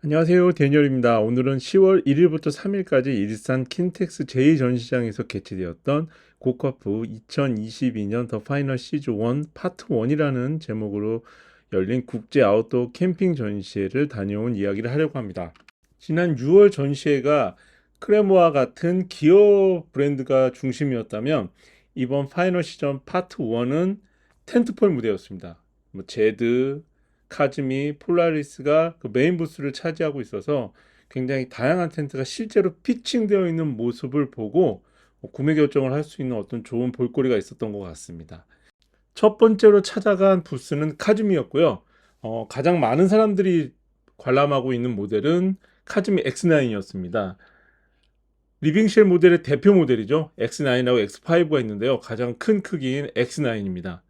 안녕하세요. 데니얼입니다. 오늘은 10월 1일부터 3일까지 일산 킨텍스 제2전시장에서 개최되었던 고커프 2022년 더 파이널 시즌 1 파트 1이라는 제목으로 열린 국제 아웃도어 캠핑 전시회를 다녀온 이야기를 하려고 합니다. 지난 6월 전시회가 크레모와 같은 기어 브랜드가 중심이었다면 이번 파이널 시즌 파트 1은 텐트폴 무대였습니다. 제드, 카즈미, 폴라리스가 그 메인 부스를 차지하고 있어서 굉장히 다양한 텐트가 실제로 피칭되어 있는 모습을 보고 구매 결정을 할 수 있는 어떤 좋은 볼거리가 있었던 것 같습니다. 첫 번째로 찾아간 부스는 카즈미였고요. 가장 많은 사람들이 관람하고 있는 모델은 카즈미 X9이었습니다. 리빙쉘 모델의 대표 모델이죠. X9하고 X5가 있는데요. 가장 큰 크기인 X9입니다.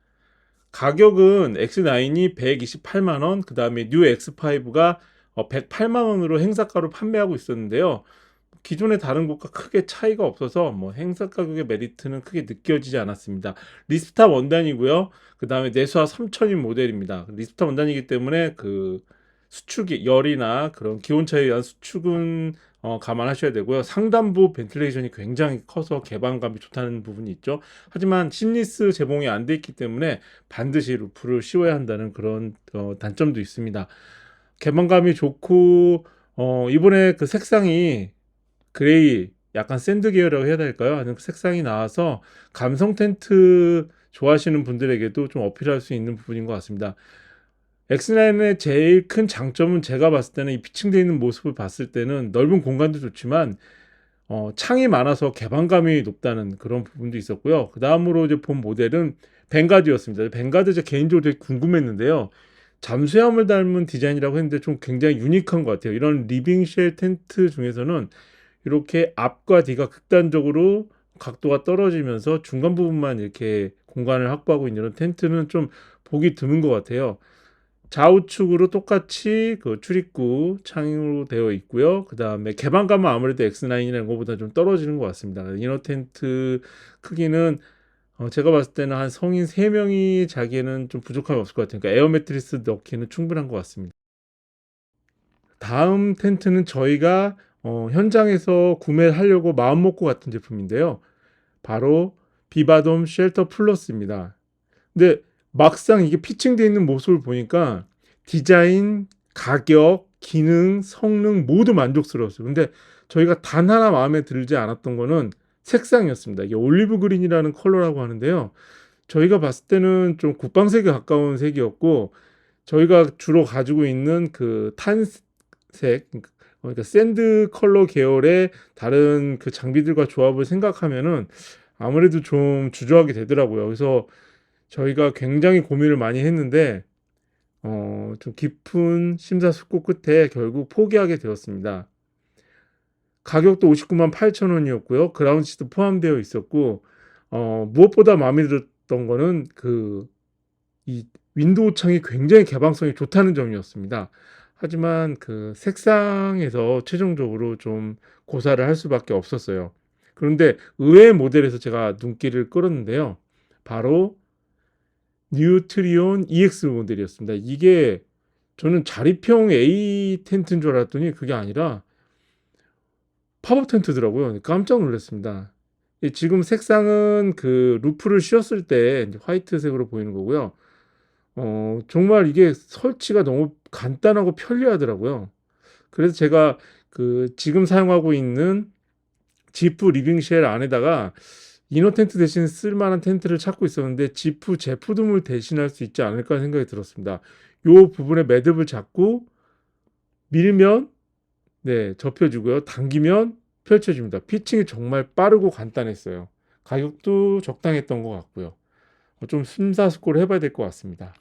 가격은 X9이 128만원, 그 다음에 뉴 X5가 108만원으로 행사가로 판매하고 있었는데요. 기존의 다른 곳과 크게 차이가 없어서 행사 가격의 메리트는 크게 느껴지지 않았습니다. 리스타 원단이고요. 그 다음에 내수하 3000인 모델입니다. 리스타 원단이기 때문에 그 수축이 열이나 그런 기온 차이에 의한 수축은 감안하셔야 되고요. 상단부 벤틸레이션이 굉장히 커서 개방감이 좋다는 부분이 있죠. 하지만 심리스 제공이 안 돼 있기 때문에 반드시 루프를 씌워야 한다는 그런 단점도 있습니다. 개방감이 좋고 이번에 그 색상이 그레이 약간 샌드 계열이라고 해야 될까요? 아니면 색상이 나와서 감성 텐트 좋아하시는 분들에게도 좀 어필할 수 있는 부분인 것 같습니다. X9의 제일 큰 장점은 제가 봤을 때는 이 피칭되어 있는 모습을 봤을 때는 넓은 공간도 좋지만 창이 많아서 개방감이 높다는 그런 부분도 있었고요. 그 다음으로 이제 본 모델은 벵가드였습니다. 벵가드 제 개인적으로 되게 궁금했는데요. 잠수함을 닮은 디자인이라고 했는데 좀 굉장히 유니크한 것 같아요. 이런 리빙쉘 텐트 중에서는 이렇게 앞과 뒤가 극단적으로 각도가 떨어지면서 중간 부분만 이렇게 공간을 확보하고 있는 이런 텐트는 좀 보기 드문 것 같아요. 좌우측으로 똑같이 그 출입구 창으로 되어 있고요. 그 다음에 개방감은 아무래도 X9이라는 것보다 좀 떨어지는 것 같습니다. 이너 텐트 크기는 제가 봤을 때는 한 성인 3명이 자기에는 좀 부족함이 없을 것 같아요. 그러니까 에어 매트리스 넣기는 충분한 것 같습니다. 다음 텐트는 저희가 현장에서 구매를 하려고 마음먹고 갔던 제품인데요. 바로 비바돔 쉘터 플러스입니다. 근데 막상 이게 피칭되어 있는 모습을 보니까 디자인, 가격, 기능, 성능 모두 만족스러웠어요. 근데 저희가 단 하나 마음에 들지 않았던 거는 색상이었습니다. 이게 올리브 그린이라는 컬러라고 하는데요. 저희가 봤을 때는 좀 국방색에 가까운 색이었고 저희가 주로 가지고 있는 그 탄색, 그러니까 샌드 컬러 계열의 다른 그 장비들과 조합을 생각하면은 아무래도 좀 주저하게 되더라고요. 그래서 저희가 굉장히 고민을 많이 했는데 좀 깊은 심사숙고 끝에 결국 포기하게 되었습니다. 가격도 59만 8천 원이었고요. 그라운드 시트 포함되어 있었고 무엇보다 마음에 들었던 거는 그 이 윈도우 창이 굉장히 개방성이 좋다는 점이었습니다. 하지만 그 색상에서 최종적으로 좀 고사를 할 수밖에 없었어요. 그런데 의외의 모델에서 제가 눈길을 끌었는데요. 바로 뉴트리온 EX 모델이었습니다. 이게 저는 자립형 A 텐트인 줄 알았더니 그게 아니라 팝업 텐트더라고요. 깜짝 놀랐습니다. 지금 색상은 그 루프를 씌웠을 때 화이트색으로 보이는 거고요. 정말 이게 설치가 너무 간단하고 편리하더라고요. 그래서 제가 그 지금 사용하고 있는 지프 리빙쉘 안에다가 이너 텐트 대신 쓸만한 텐트를 찾고 있었는데 지프 제프둠을 대신할 수 있지 않을까 생각이 들었습니다. 요 부분에 매듭을 잡고 밀면 접혀지고요. 당기면 펼쳐집니다. 피칭이 정말 빠르고 간단했어요. 가격도 적당했던 것 같고요. 좀 심사숙고를 해봐야 될 것 같습니다.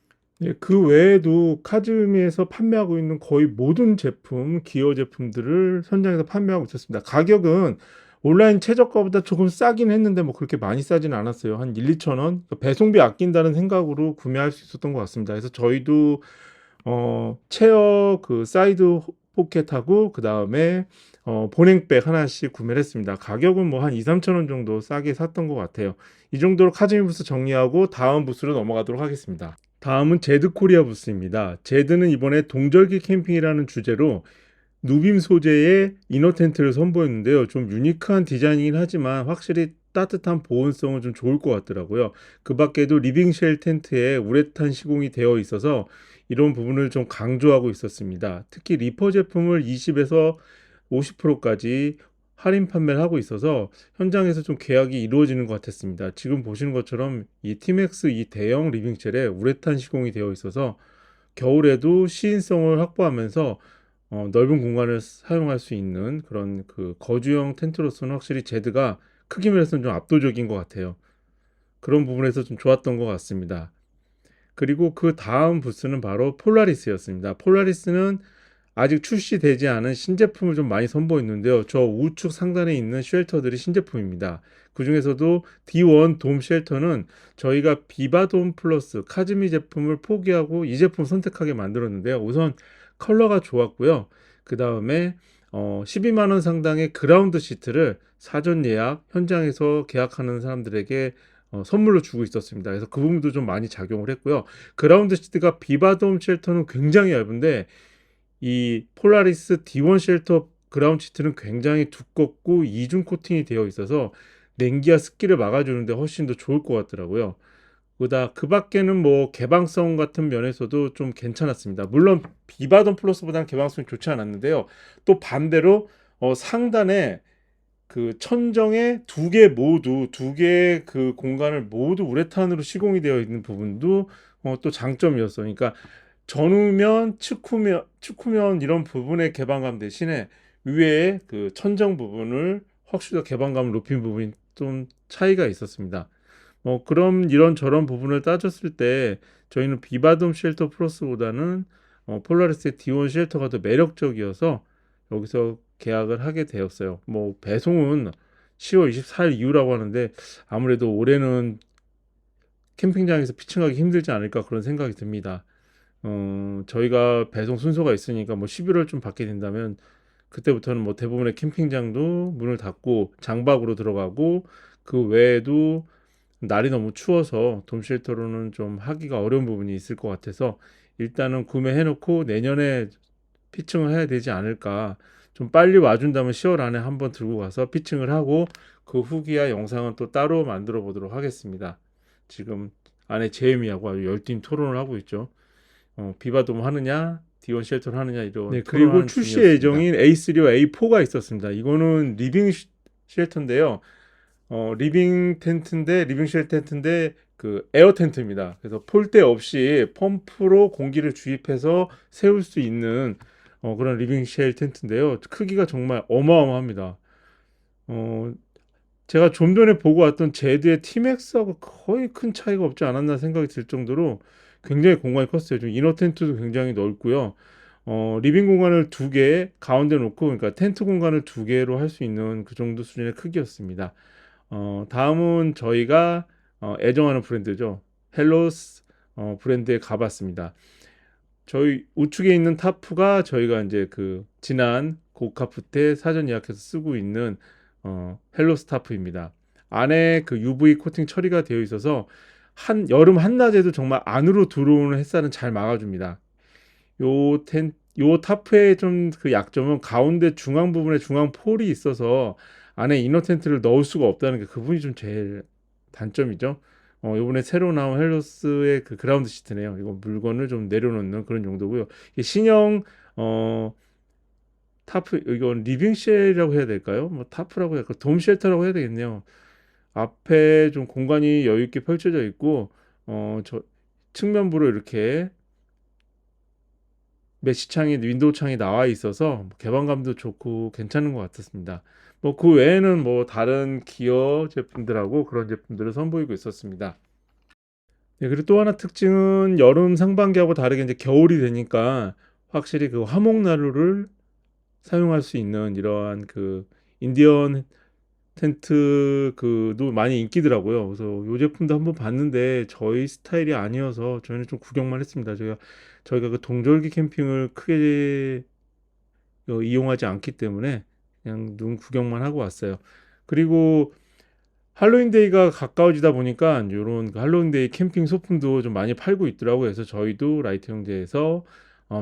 예, 그 외에도 카즈미에서 판매하고 있는 거의 모든 제품, 기어 제품들을 현장에서 판매하고 있었습니다. 가격은 온라인 최저가보다 조금 싸긴 했는데 뭐 그렇게 많이 싸진 않았어요. 한 1, 2천 원. 배송비 아낀다는 생각으로 구매할 수 있었던 것 같습니다. 그래서 저희도 체어 그 사이드 포켓하고 그 다음에 보냉백 하나씩 구매를 했습니다. 가격은 뭐 한 2, 3천 원 정도 싸게 샀던 것 같아요. 이 정도로 카즈미 부스 정리하고 다음 부스로 넘어가도록 하겠습니다. 다음은 제드 코리아 부스입니다. 제드는 이번에 동절기 캠핑이라는 주제로 누빔 소재의 이너 텐트를 선보였는데요. 좀 유니크한 디자인이긴 하지만 확실히 따뜻한 보온성은 좀 좋을 것 같더라고요. 그 밖에도 리빙쉘 텐트에 우레탄 시공이 되어 있어서 이런 부분을 좀 강조하고 있었습니다. 특히 리퍼 제품을 20에서 50%까지 할인 판매를 하고 있어서 현장에서 좀 계약이 이루어지는 것 같았습니다. 지금 보시는 것처럼 이 티맥스 이 대형 리빙쉘에 우레탄 시공이 되어 있어서 겨울에도 시인성을 확보하면서 넓은 공간을 사용할 수 있는 그런 그 거주형 텐트로서는 확실히 제드가 크기 면에서는 좀 압도적인 것 같아요. 그런 부분에서 좀 좋았던 것 같습니다. 그리고 그 다음 부스는 바로 폴라리스였습니다. 폴라리스는 아직 출시되지 않은 신제품을 좀 많이 선보였는데요. 저 우측 상단에 있는 쉘터들이 신제품입니다. 그 중에서도 D1 돔 쉘터는 저희가 비바돔 플러스 카즈미 제품을 포기하고 이 제품 선택하게 만들었는데요. 우선 컬러가 좋았고요. 그 다음에 12만 원 상당의 그라운드 시트를 사전 예약 현장에서 계약하는 사람들에게 선물로 주고 있었습니다. 그래서 그 부분도 좀 많이 작용을 했고요. 그라운드 시트가 비바돔 쉘터는 굉장히 얇은데 이 폴라리스 D1 쉘터 그라운드 시트는 굉장히 두껍고 이중 코팅이 되어 있어서 냉기와 습기를 막아주는데 훨씬 더 좋을 것 같더라고요. 그 밖에는 뭐 개방성 같은 면에서도 좀 괜찮았습니다. 물론 비바돈 플러스보다는 개방성이 좋지 않았는데요. 또 반대로 상단에 그 천정에 두 개의 그 공간을 모두 우레탄으로 시공이 되어 있는 부분도 또 장점이었어요. 그러니까 전후면, 측후면 이런 부분의 개방감 대신에 위에 그 천정 부분을 확실히 더 개방감을 높인 부분이 좀 차이가 있었습니다. 그럼 이런 저런 부분을 따졌을 때 저희는 비바돔 쉘터 플러스보다는 폴라리스의 D1 쉘터가 더 매력적이어서 여기서 계약을 하게 되었어요. 뭐 배송은 10월 24일 이후라고 하는데 아무래도 올해는 캠핑장에서 피칭하기 힘들지 않을까 그런 생각이 듭니다. 저희가 배송 순서가 있으니까 뭐 11월쯤 받게 된다면 그때부터는 뭐 대부분의 캠핑장도 문을 닫고 장박으로 들어가고 그 외에도 날이 너무 추워서 돔쉘터로는 좀 하기가 어려운 부분이 있을 것 같아서 일단은 구매해놓고 내년에 피칭을 해야 되지 않을까. 좀 빨리 와준다면 10월 안에 한번 들고 가서 피칭을 하고 그 후기와 영상은 또 따로 만들어 보도록 하겠습니다. 지금 아내 제이미하고 아주 열띤 토론을 하고 있죠. 비바돔 하느냐, D1 쉘터를 하느냐 이런 네, 그리고 토론하는 출시 중이었습니다. 예정인 A3와 A4가 있었습니다. 이거는 리빙 쉘터인데요. 리빙 텐트인데 리빙 쉘 텐트인데 그 에어 텐트입니다. 그래서 폴대 없이 펌프로 공기를 주입해서 세울 수 있는 그런 리빙 쉘 텐트인데요. 크기가 정말 어마어마합니다. 어, 제가 좀 전에 보고 왔던 제드의 티맥스하고 거의 큰 차이가 없지 않았나 생각이 들 정도로 굉장히 공간이 컸어요. 좀 이너 텐트도 굉장히 넓고요. 리빙 공간을 두 개 가운데 놓고 그러니까 텐트 공간을 두 개로 할 수 있는 그 정도 수준의 크기였습니다. 다음은 저희가 애정하는 브랜드죠. 헬로스 브랜드에 가봤습니다. 저희 우측에 있는 타프가 저희가 이제 그 지난 고카프 때 사전 예약해서 쓰고 있는 헬로스 타프입니다. 안에 그 UV 코팅 처리가 되어 있어서 여름 한낮에도 정말 안으로 들어오는 햇살은 잘 막아줍니다. 요 타프의 좀 그 약점은 가운데 중앙 부분에 중앙 폴이 있어서 안에 이너 텐트를 넣을 수가 없다는 게 그분이 좀 제일 단점이죠. 요번에 새로 나온 헬로스의 그 그라운드 시트네요. 이거 물건을 좀 내려놓는 그런 용도고요. 이게 신형 타프 이건 리빙쉘이라고 해야 될까요? 뭐 타프라고 해야 될까? 돔 쉘터라고 해야 되겠네요. 앞에 좀 공간이 여유 있게 펼쳐져 있고 저 측면부로 이렇게 메시 창이 윈도우 창이 나와 있어서 개방감도 좋고 괜찮은 것 같았습니다. 뭐 그 외에는 뭐 다른 기어 제품들하고 그런 제품들을 선보이고 있었습니다. 네, 그리고 또 하나 특징은 여름 상반기하고 다르게 이제 겨울이 되니까 확실히 그 화목난로를 사용할 수 있는 이러한 그 인디언 텐트 그도 많이 인기더라고요. 그래서 이 제품도 한번 봤는데 저희 스타일이 아니어서 저희는 좀 구경만 했습니다. 저희가 그 동절기 캠핑을 크게 이용하지 않기 때문에 그냥 눈 구경만 하고 왔어요. 그리고 할로윈데이가 가까워지다 보니까 이런 그 할로윈데이 캠핑 소품도 좀 많이 팔고 있더라고요. 그래서 저희도 라이트 형제에서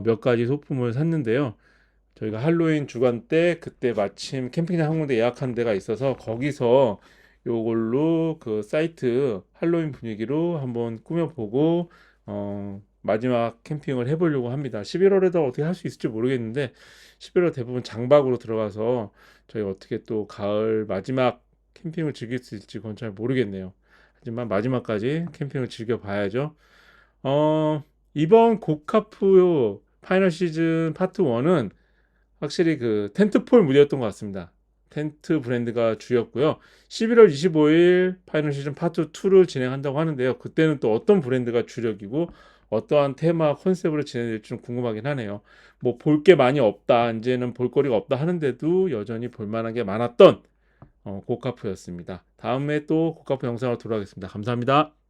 몇 가지 소품을 샀는데요. 저희가 할로윈 주간 때 그때 마침 캠핑장 한 군데 예약한 데가 있어서 거기서 요걸로 그 사이트 할로윈 분위기로 한번 꾸며보고 마지막 캠핑을 해보려고 합니다. 11월에도 어떻게 할 수 있을지 모르겠는데 11월 대부분 장박으로 들어가서 저희 어떻게 또 가을 마지막 캠핑을 즐길 수 있을지 그건 잘 모르겠네요. 하지만 마지막까지 캠핑을 즐겨봐야죠. 이번 고카프 파이널 시즌 파트 1은 확실히 그 텐트폴 무대였던 것 같습니다. 텐트 브랜드가 주였고요. 11월 25일 파이널 시즌 파트 2를 진행한다고 하는데요. 그때는 또 어떤 브랜드가 주력이고 어떠한 테마 컨셉으로 진행될지 좀 궁금하긴 하네요. 뭐 볼 게 많이 없다, 이제는 볼거리가 없다 하는데도 여전히 볼만한 게 많았던 고카프였습니다. 다음에 또 고카프 영상으로 돌아오겠습니다. 감사합니다.